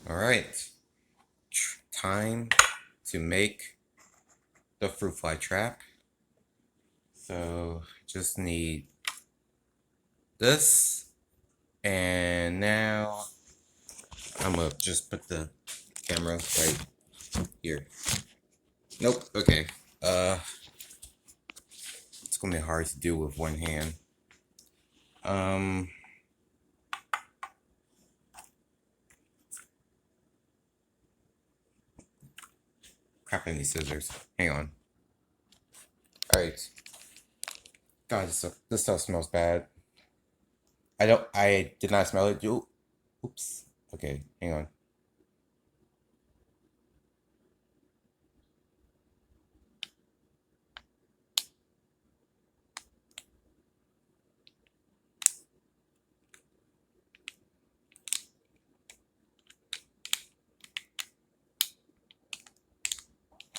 Alright, time to make the fruit fly trap. So, just need this, and now I'm gonna just put the camera right here. Nope, okay. It's gonna be hard to do with one hand. Um, Crap, I need scissors. Hang on. Alright. God, this stuff smells bad. I did not smell it. Oops. Okay, hang on.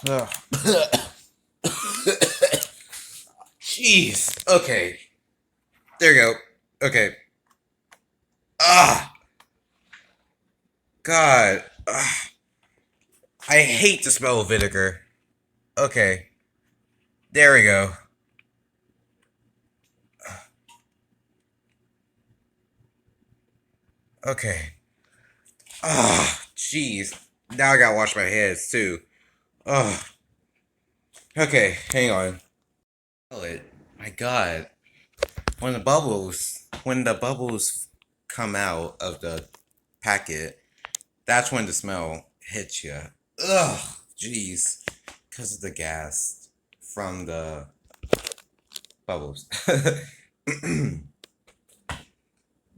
Ugh. Jeez. Okay. There you go. Okay. Ah. God. I hate the smell of vinegar. Okay. There we go. Okay. Ah. Jeez. Now I gotta wash my hands too. Oh. Okay. Hang on. My God. When the bubbles come out of the packet, that's when the smell hits you. Ugh, jeez, because of the gas from the bubbles. Ugh,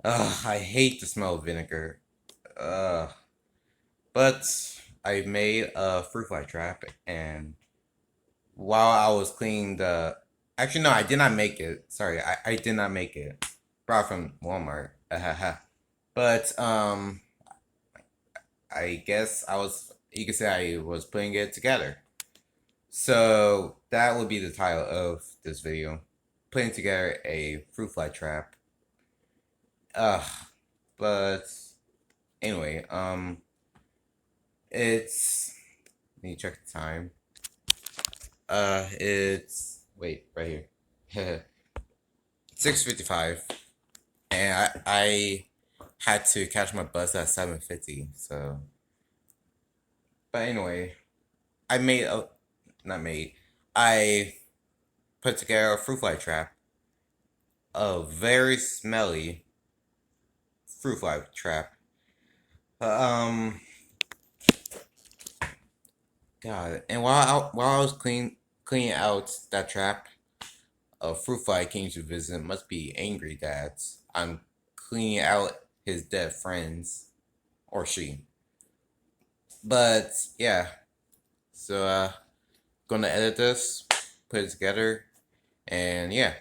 I hate the smell of vinegar. Ugh. But I made a fruit fly trap, and while I was cleaning the, actually no, I did not make it. Sorry, I did not make it. Brought from Walmart. But I guess you could say I was putting it together. So that would be the title of this video. Putting together a fruit fly trap. Ugh. But anyway, it's, let me check the time. It's, wait, right here. 6:55. And I had to catch my bus at 7:50, so. But anyway, I made a, not made, I put together a fruit fly trap. A very smelly fruit fly trap. Um, God, and while I was cleaning out that trap, a fruit fly came to visit. Must be angry that I'm cleaning out his dead friends, or she. But yeah, so gonna edit this, put it together, and yeah.